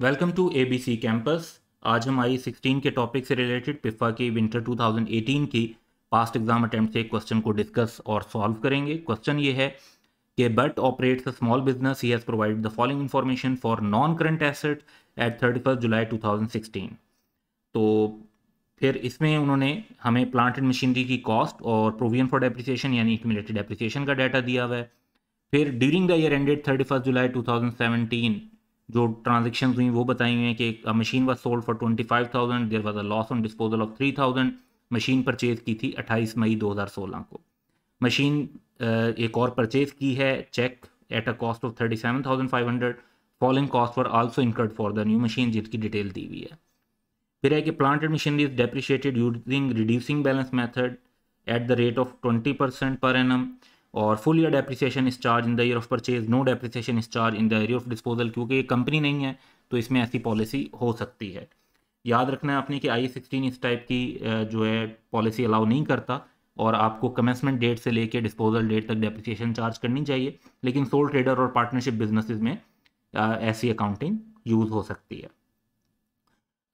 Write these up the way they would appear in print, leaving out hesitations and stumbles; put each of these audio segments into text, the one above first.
Welcome to ABC campus. आज हम आई 16 के टॉपिक से रिलेटेड पिफा की विंटर 2018 की पास्ट एग्जाम अटेम्प्ट से एक क्वेश्चन को डिस्कस और सॉल्व करेंगे। क्वेश्चन ये है कि but operates a small business, he has provided the following information for non current asset at 31 July 2016। तो फिर इसमें उन्होंने हमें प्लांट एंड मशीनरी की कॉस्ट और प्रोविजन फॉर डेप्रिसिएशन यानी एक्यूमुलेटेड डेप्रिसिएशन का डाटा दिया हुआ है। फिर during the year ended 31 July 2017 जो ट्रांजेक्शन हुई वो बताई हुई हैं कि machine was sold for 25,000, there was a loss on disposal of 3,000। Machine purchase की थी 28 मई 2016 को। मशीन एक और परचेज की है check at a cost of 37,500। Following cost were also incurred for the new machine, जिसकी डिटेल दी हुई है। फिर है कि plant and machinery is depreciated using reducing balance method at the rate of 20% पर एनम, और full year depreciation is charge in the year of purchase, no depreciation is charge in the year of disposal. क्योंकि ये company नहीं है तो इसमें ऐसी policy हो सकती है। याद रखना है आपने कि आई 16 इस टाइप की जो है पॉलिसी अलाउ नहीं करता, और आपको कमेंसमेंट डेट से लेकर डिस्पोजल डेट तक डेप्रिसिएशन चार्ज करनी चाहिए। लेकिन सोल ट्रेडर और पार्टनरशिप बिजनेसेस में ऐसी अकाउंटिंग यूज़ हो सकती है।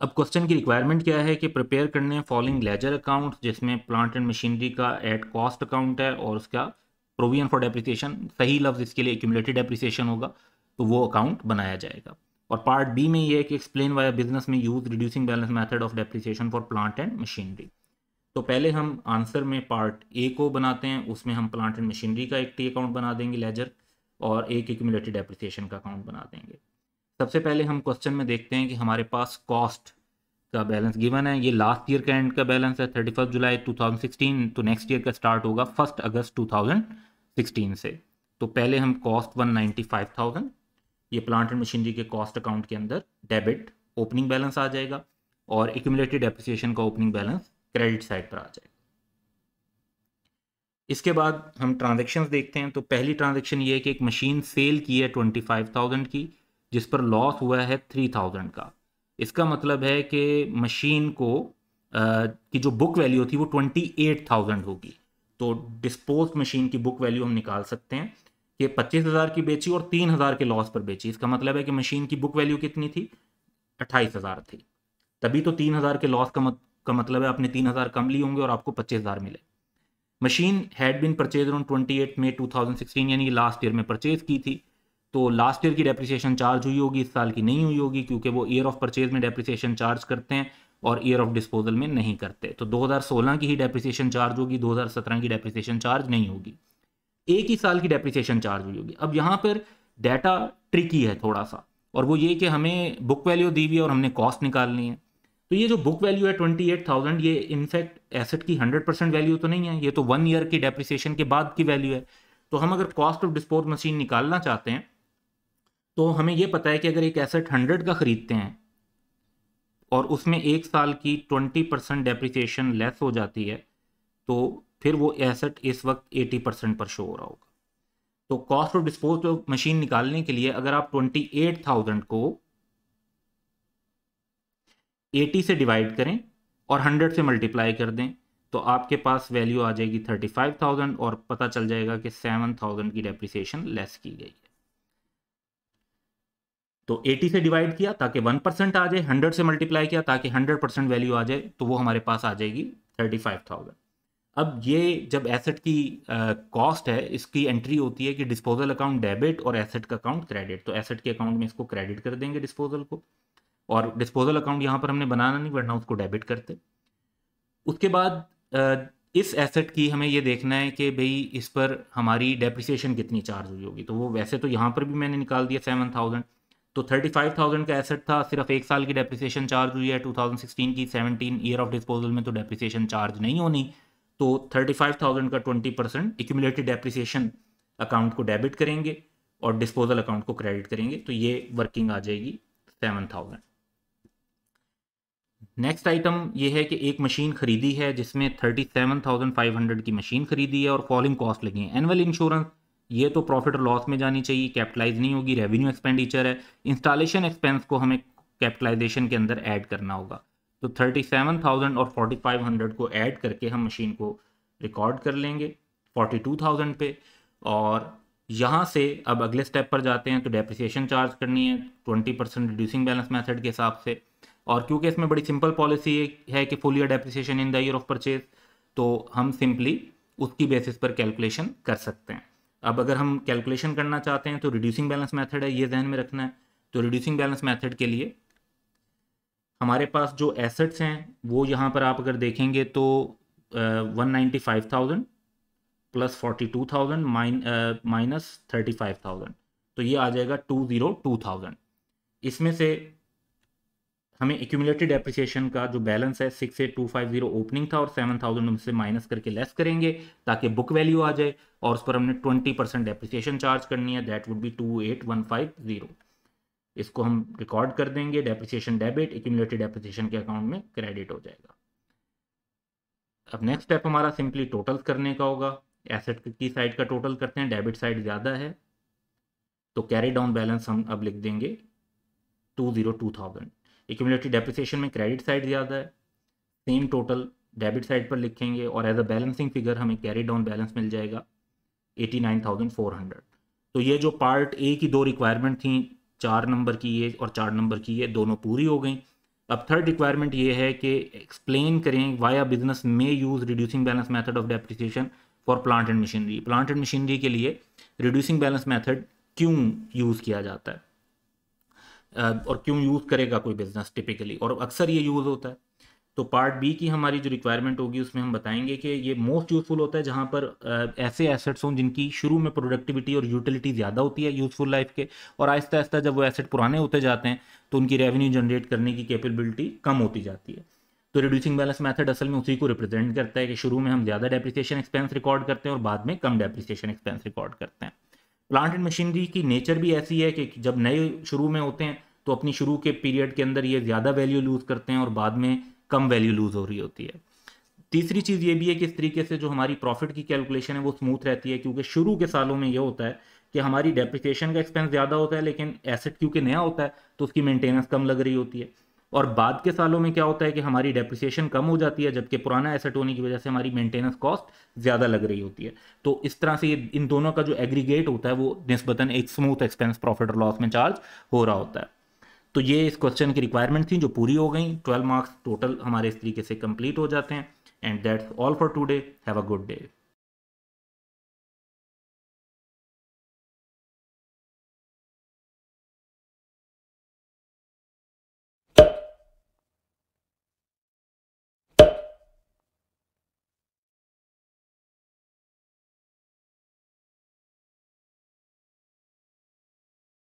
अब क्वेश्चन की रिक्वायरमेंट क्या है कि प्रिपेयर करने हैं फॉलोइंग लेजर अकाउंट, जिसमें प्लांट एंड मशीनरी का एट कॉस्ट अकाउंट है और उसका प्रोविजन फॉर डेप्रिसिएशन, सही लफ्ज़ इसके लिए एक्यूमुलेटेड डेप्रिसिएशन होगा, तो वो अकाउंट बनाया जाएगा। और पार्ट बी में ये है कि एक्सप्लेन वाई बिजनेस में use reducing balance method of depreciation for plant and machinery. तो पहले हम आंसर में पार्ट ए को बनाते हैं, उसमें हम प्लांट एंड मशीनरी का एक टी अकाउंट बना देंगे लेजर, और एक एक्यूमुलेटेड डेप्रिसिएशन का अकाउंट बना देंगे। सबसे पहले हम क्वेश्चन में देखते हैं कि हमारे पास कॉस्ट का बैलेंस गिवन है। ये लास्ट ईयर का एंड का बैलेंस है 31 जुलाई 2016, तो नेक्स्ट ईयर का स्टार्ट होगा 1 अगस्त 2016 से। तो पहले हम कॉस्ट 195,000, ये प्लांट एंड मशीनरी के कॉस्ट अकाउंट के अंदर डेबिट ओपनिंग बैलेंस आ जाएगा, और एक्यूमुलेटेड डेप्रिसिएशन का ओपनिंग बैलेंस क्रेडिट साइड पर आ जाएगा। इसके बाद हम ट्रांजेक्शन्स देखते हैं। तो पहली ट्रांजेक्शन ये है कि एक मशीन सेल की है 25,000 की, जिस पर लॉस हुआ है 3,000 का। इसका मतलब है कि मशीन को की जो बुक वैल्यू थी वो 28,000 होगी। तो डिस्पोज मशीन की बुक वैल्यू हम निकाल सकते हैं कि 25,000 की बेची और 3,000 के लॉस पर बेची। इसका मतलब है कि मशीन की बुक वैल्यू कितनी थी? 28,000 थी। तभी तो 3,000 के लॉस का मतलब है आपने 3,000 कम लिए होंगे और आपको 25,000 मिले। Machine had been purchase on 28 मई 2016, यानी लास्ट ईयर में परचेज की थी। तो लास्ट ईयर की डेप्रिसिएशन चार्ज हुई होगी, इस साल की नहीं हुई होगी, क्योंकि वो ईयर ऑफ परचेज में डेप्रिसिएशन चार्ज करते हैं और ईयर ऑफ डिस्पोजल में नहीं करते। तो 2016 की ही डेप्रिसिएशन चार्ज होगी, 2017 की डेप्रिसिएशन चार्ज नहीं होगी। एक ही साल की डेप्रिसिएशन चार्ज हुई होगी। अब यहाँ पर डाटा ट्रिकी है थोड़ा सा, और वो ये कि हमें बुक वैल्यू दी हुई है और हमने कॉस्ट निकालनी है। तो ये जो बुक वैल्यू है 28,000, ये इनफैक्ट एसेट की 100% वैल्यू तो नहीं है, ये तो 1 ईयर की डेप्रिसिएशन के बाद की वैल्यू है। तो हम अगर कॉस्ट ऑफ डिस्पोज मशीन निकालना चाहते हैं तो हमें ये पता है कि अगर एक एसेट 100 का खरीदते हैं और उसमें एक साल की 20% डेप्रिसिएशन लेस हो जाती है, तो फिर वो एसेट इस वक्त 80% पर शो हो रहा होगा। तो cost of dispose of machine निकालने के लिए अगर आप 28,000 को 80 से डिवाइड करें और 100 से मल्टीप्लाई कर दें, तो आपके पास वैल्यू आ जाएगी 35,000, और पता चल जाएगा कि 7,000 की डेप्रिसिएशन लेस की गई है। तो 80 से डिवाइड किया ताकि 1% आ जाए, 100 से मल्टीप्लाई किया ताकि 100% वैल्यू आ जाए, तो वो हमारे पास आ जाएगी 35,000। अब ये जब एसेट की कॉस्ट है, इसकी एंट्री होती है कि डिस्पोजल अकाउंट डेबिट और एसेट का अकाउंट क्रेडिट। तो एसेट के अकाउंट में इसको क्रेडिट कर देंगे डिस्पोजल को, और डिस्पोजल अकाउंट यहाँ पर हमने बनाना नहीं, वरना उसको डेबिट करते। उसके बाद इस एसेट की हमें ये देखना है कि भाई इस पर हमारी डेप्रिसिएशन कितनी चार्ज हुई होगी। तो वो वैसे तो यहाँ पर भी मैंने निकाल दिया 7,000। तो 35,000 का एसेट था, सिर्फ एक साल की डेप्रिसिएशन चार्ज हुई है 2016 की। 17 ईयर ऑफ डिस्पोजल में तो डेप्रिसिएशन चार्ज नहीं होनी। तो 35,000 का 20% एक्यूमुलेटेड डेप्रिसिएशन अकाउंट को डेबिट करेंगे और डिस्पोजल अकाउंट को क्रेडिट करेंगे, तो ये वर्किंग आ जाएगी 7,000। नेक्स्ट आइटम ये है कि एक मशीन खरीदी है जिसमें 37,500 की मशीन खरीदी है और फॉलोइंग कॉस्ट लगी है। एनुअल इंश्योरेंस, ये तो प्रॉफिट और लॉस में जानी चाहिए, कैपिटलाइज नहीं होगी, रेवेन्यू एक्सपेंडिचर है। इंस्टॉलेशन एक्सपेंस को हमें कैपिटलाइजेशन के अंदर ऐड करना होगा। तो 37,000 और 4,500 को ऐड करके हम मशीन को रिकॉर्ड कर लेंगे 42,000 पे। और यहाँ से अब अगले स्टेप पर जाते हैं, तो डेप्रिसिएशन चार्ज करनी है 20% रिड्यूसिंग बैलेंस मेथड के हिसाब से। और क्योंकि इसमें बड़ी सिंपल पॉलिसी है कि full year depreciation in the year of purchase, तो हम सिंपली उसकी बेसिस पर कैलकुलेशन कर सकते हैं। अब अगर हम कैलकुलेशन करना चाहते हैं तो रिड्यूसिंग बैलेंस मेथड है, ये ध्यान में रखना है। तो रिड्यूसिंग बैलेंस मेथड के लिए हमारे पास जो एसेट्स हैं वो यहाँ पर आप अगर देखेंगे तो 195,000 प्लस 42,000 माइनस 35,000, तो ये आ जाएगा 202,000। इसमें से हमें एक्यूमुलेटेड डेप्रिसिएशन का जो बैलेंस है 68250 ओपनिंग था और 7,000 उनसे माइनस करके लेस करेंगे ताकि बुक वैल्यू आ जाए, और उस पर हमने 20% डेप्रिसिएशन चार्ज करनी है, दैट वुड बी 28,150। इसको हम रिकॉर्ड कर देंगे, डेप्रिसिएशन डेबिट एक्यूमुलेटेड डेप्रिसिएशन के अकाउंट में क्रेडिट हो जाएगा। अब नेक्स्ट स्टेप हमारा सिंपली टोटल्स करने का होगा। एसेट की साइड का टोटल करते हैं, डेबिट साइड ज़्यादा है तो कैरी डाउन बैलेंस हम अब लिख देंगे 202,000। एक्यूमुलेटेड डेप्रिसिएशन में क्रेडिट साइड ज़्यादा है, सेम टोटल डेबिट साइड पर लिखेंगे और एज अ बैलेंसिंग फिगर हमें कैरी डाउन बैलेंस मिल जाएगा 89,400। तो ये जो पार्ट ए की दो रिक्वायरमेंट थी, 4 नंबर की ये और 4 नंबर की ये, दोनों पूरी हो गई। अब थर्ड रिक्वायरमेंट ये है कि एक्सप्लेन करें वाई अ बिजनेस में use reducing balance method of depreciation for plant and machinery. Plant and machinery के लिए रिड्यूसिंग बैलेंस मेथड क्यों यूज़ किया जाता है और क्यों यूज़ करेगा कोई बिजनेस टिपिकली, और अक्सर ये यूज़ होता है। तो पार्ट बी की हमारी जो रिक्वायरमेंट होगी उसमें हम बताएंगे कि ये मोस्ट यूज़फुल होता है जहाँ पर ऐसे एसेट्स हों जिनकी शुरू में प्रोडक्टिविटी और यूटिलिटी ज़्यादा होती है यूज़फुल लाइफ के, और आहिस्ता आहिस्ता जब वो एसेट पुराने होते जाते हैं तो उनकी रेवेन्यू जनरेट करने की कैपेबिलिटी कम होती जाती है। तो रिड्यूसिंग बैलेंस मेथड असल में उसी को रिप्रेजेंट करता है कि शुरू में हम ज़्यादा डेप्रिसिएशन एक्सपेंस रिकॉर्ड करते हैं और बाद में कम डेप्रिसिएशन एक्सपेंस रिकॉर्ड करते हैं। प्लांट एंड मशीनरी की नेचर भी ऐसी है कि जब नए शुरू में होते हैं तो अपनी शुरू के पीरियड के अंदर ये ज़्यादा वैल्यू लूज़ करते हैं और बाद में कम वैल्यू लूज़ हो रही होती है। तीसरी चीज़ ये भी है कि इस तरीके से जो हमारी प्रॉफिट की कैलकुलेशन है वो स्मूथ रहती है, क्योंकि शुरू के सालों में ये होता है कि हमारी डेप्रिसिएशन का एक्सपेंस ज़्यादा होता है लेकिन एसेट क्योंकि नया होता है तो उसकी मेंटेनेंस कम लग रही होती है, और बाद के सालों में क्या होता है कि हमारी डेप्रिसिएशन कम हो जाती है जबकि पुराना एसेट होने की वजह से हमारी मेंटेनेंस कॉस्ट ज़्यादा लग रही होती है। तो इस तरह से ये इन दोनों का जो एग्रीगेट होता है वो निस्बतन एक स्मूथ एक्सपेंस प्रॉफिट और लॉस में चार्ज हो रहा होता है। तो ये इस क्वेश्चन की रिक्वायरमेंट थी जो पूरी हो गई। 12 मार्क्स टोटल हमारे इस तरीके से कंप्लीट हो जाते हैं। And that's all for today. Have a good day.